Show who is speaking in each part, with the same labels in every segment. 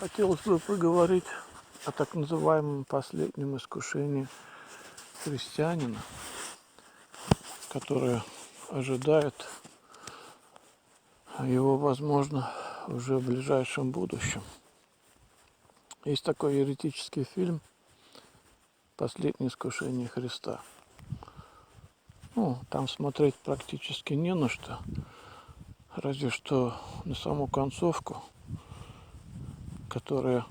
Speaker 1: Хотелось бы поговорить о так называемом последнем искушении христианина, которое ожидает его, возможно, уже в ближайшем будущем. Есть такой еретический фильм «Последнее искушение Христа». Там смотреть практически не на что, разве что на саму концовку, которая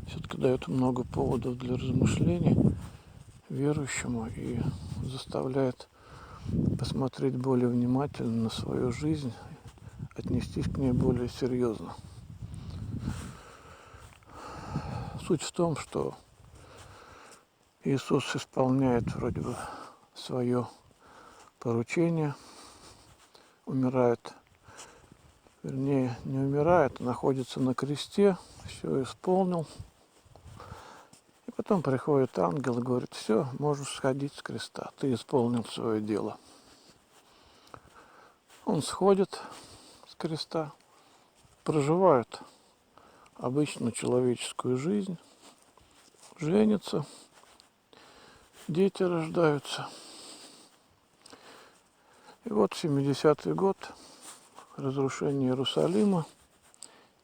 Speaker 1: все-таки дает много поводов для размышлений верующему и заставляет посмотреть более внимательно на свою жизнь, отнестись к ней более серьезно. Суть в том, что Иисус исполняет вроде бы свое поручение, умирает, вернее, не умирает, а находится на кресте, все исполнил. И потом приходит ангел и говорит: все, можешь сходить с креста, ты исполнил свое дело. Он сходит с креста, проживает обычную человеческую жизнь, женится, дети рождаются. И вот 70-й год, разрушение Иерусалима,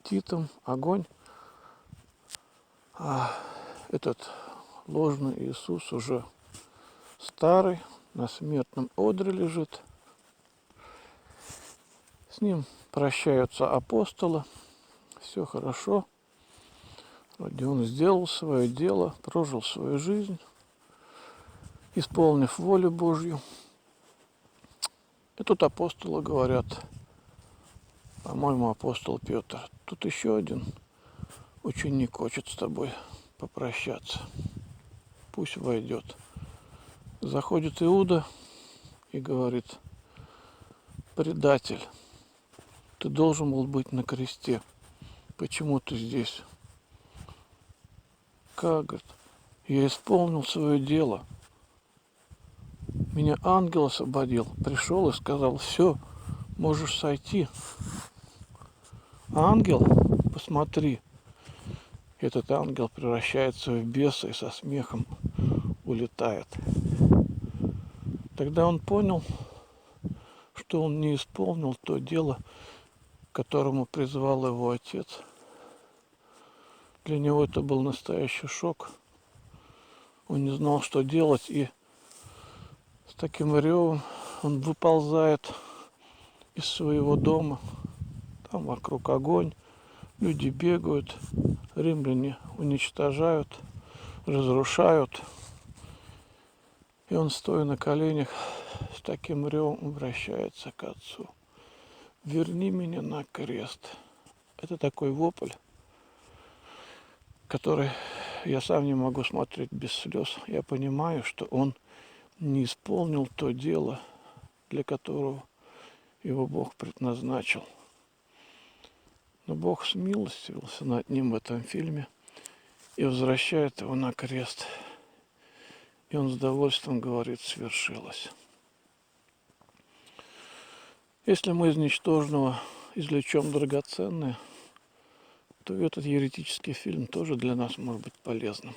Speaker 1: Титом, огонь. А этот ложный Иисус уже старый, на смертном одре лежит. С ним прощаются апостолы, все хорошо. Вроде он сделал свое дело, прожил свою жизнь, исполнив волю Божью. И тут апостолы говорят, по-моему, апостол Петр: тут еще один ученик хочет с тобой попрощаться. Пусть войдет. Заходит Иуда и говорит: предатель, ты должен был быть на кресте. Почему ты здесь? Как, говорит, я исполнил свое дело. Меня ангел освободил. Пришел и сказал: все, можешь сойти. Ангел, посмотри. Этот ангел превращается в беса и со смехом улетает. Тогда он понял, что он не исполнил то дело, к которому призвал его отец. Для него это был настоящий шок. Он не знал, что делать, и с таким ревом он выползает из своего дома. Там вокруг огонь, люди бегают, римляне уничтожают, разрушают. И он, стоя на коленях, с таким ревом обращается к Отцу: верни меня на крест. Это такой вопль, который я сам не могу смотреть без слез. Я понимаю, что он не исполнил то дело, для которого его Бог предназначил. Но Бог смилостивился над ним в этом фильме и возвращает его на крест. И он с довольством говорит: свершилось. Если мы из ничтожного извлечем драгоценное, то этот еретический фильм тоже для нас может быть полезным.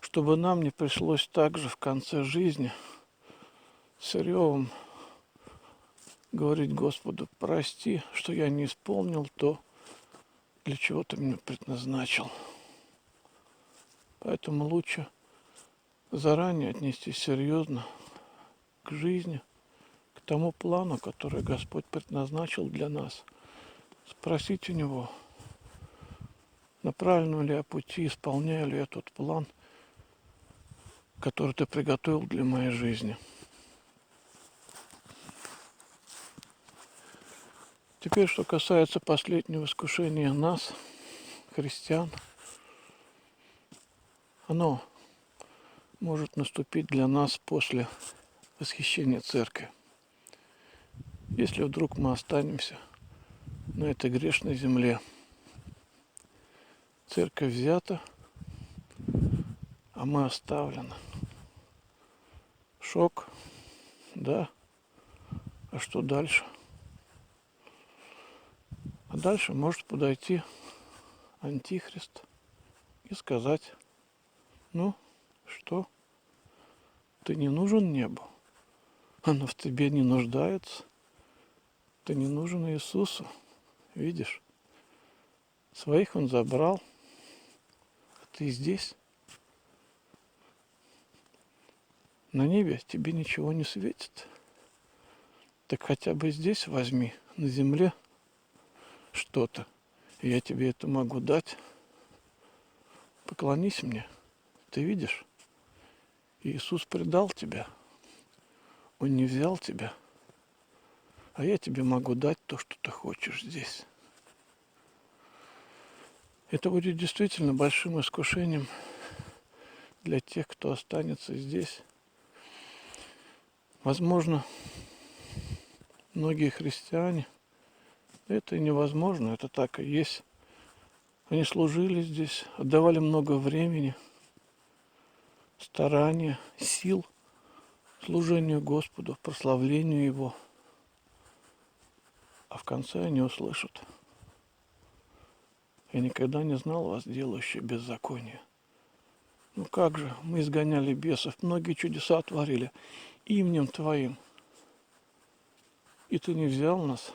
Speaker 1: Чтобы нам не пришлось также в конце жизни с ревом говорить Господу: прости, что я не исполнил то, для чего ты меня предназначил. Поэтому лучше заранее отнестись серьезно к жизни, к тому плану, который Господь предназначил для нас. Спросить у Него, на правильном ли я пути, исполняю ли я тот план, который ты приготовил для моей жизни. Теперь, что касается последнего искушения нас, христиан, оно может наступить для нас после восхищения церкви. Если вдруг мы останемся на этой грешной земле, церковь взята, а мы оставлены. Шок, да. А что дальше? А дальше может подойти Антихрист, и сказать: ну, что, ты не нужен небу, оно в тебе не нуждается, ты не нужен Иисусу, видишь, своих Он забрал, а ты здесь. На небе тебе ничего не светит. Так хотя бы здесь возьми, на земле, что-то. И я тебе это могу дать. Поклонись мне. Ты видишь? Иисус предал тебя. Он не взял тебя. А я тебе могу дать то, что ты хочешь здесь. Это будет действительно большим искушением для тех, кто останется здесь. Возможно, многие христиане, это невозможно, это так и есть. Они служили здесь, отдавали много времени, старания, сил служению Господу, прославлению Его. А в конце они услышат: я никогда не знал вас, делающие беззаконие. Ну как же, мы изгоняли бесов, многие чудеса творили именем Твоим. И Ты не взял нас.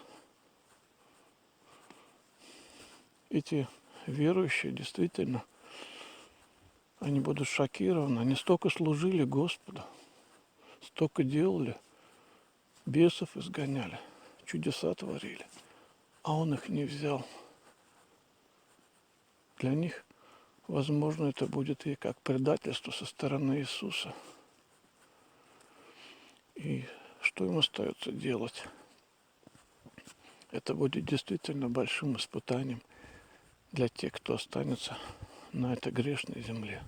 Speaker 1: Эти верующие действительно, они будут шокированы. Они столько служили Господу, столько делали, бесов изгоняли, чудеса творили, а Он их не взял. Для них, возможно, это будет и как предательство со стороны Иисуса. И что им остается делать? Это будет действительно большим испытанием для тех, кто останется на этой грешной земле.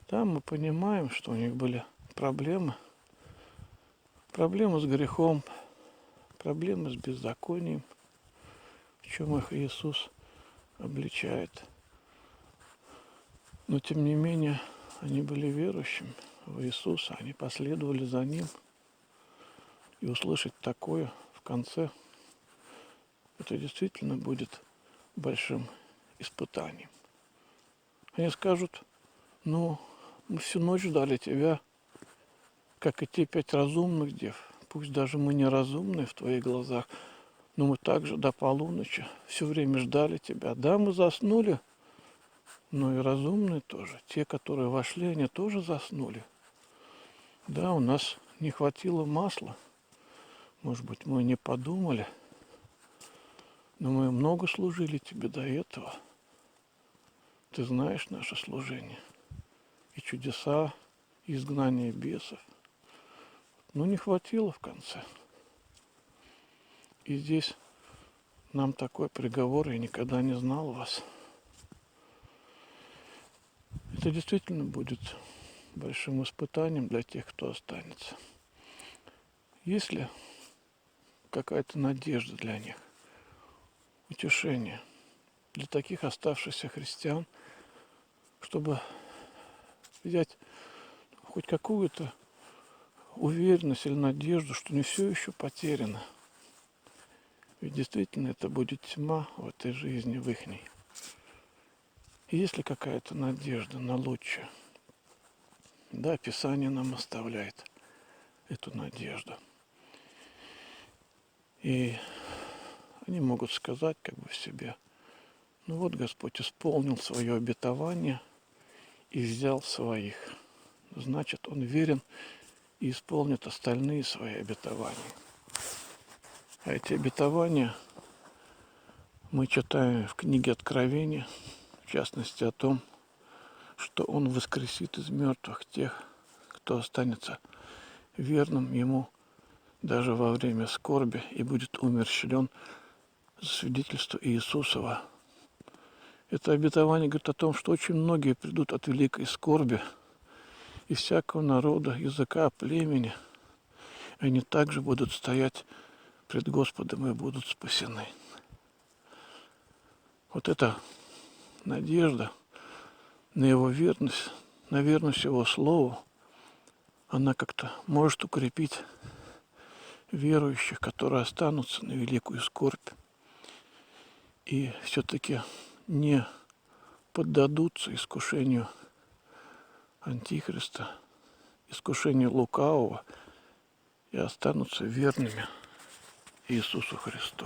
Speaker 1: Да, мы понимаем, что у них были проблемы с грехом, проблемы с беззаконием, в чем их Иисус обличает. Но тем не менее, они были верующими в Иисуса, они последовали за Ним. И услышать такое в конце, это действительно будет большим испытанием. Они скажут: ну, мы всю ночь ждали тебя, как и те 5 разумных дев. Пусть даже мы неразумные в твоих глазах, но мы также до полуночи все время ждали тебя. Да, мы заснули, но и разумные тоже. Те, которые вошли, они тоже заснули. Да, у нас не хватило масла. Может быть, мы не подумали, но мы много служили тебе до этого. Ты знаешь наше служение. И чудеса, и изгнание бесов. Но не хватило в конце. И здесь нам такой приговор: я никогда не знал вас. Это действительно будет большим испытанием для тех, кто останется. Есть ли какая-то надежда для них, утешение для таких оставшихся христиан, чтобы взять хоть какую-то уверенность или надежду, что не все еще потеряно? Ведь действительно это будет тьма в этой жизни, в ихней. И есть ли какая-то надежда на лучшее? Да, Писание нам оставляет эту надежду. И они могут сказать как бы в себе: ну вот Господь исполнил свое обетование и взял своих. Значит, Он верен и исполнит остальные свои обетования. А эти обетования мы читаем в книге Откровения, в частности о том, что Он воскресит из мертвых тех, кто останется верным Ему даже во время скорби и будет умерщвлен за свидетельство Иисусова. Это обетование говорит о том, что очень многие придут от великой скорби из всякого народа, языка, племени. Они также будут стоять пред Господом и будут спасены. Вот эта надежда на Его верность, на верность Его Слову, она как-то может укрепить верующих, которые останутся на великую скорбь и все-таки не поддадутся искушению Антихриста, искушению лукавого и останутся верными Иисусу Христу.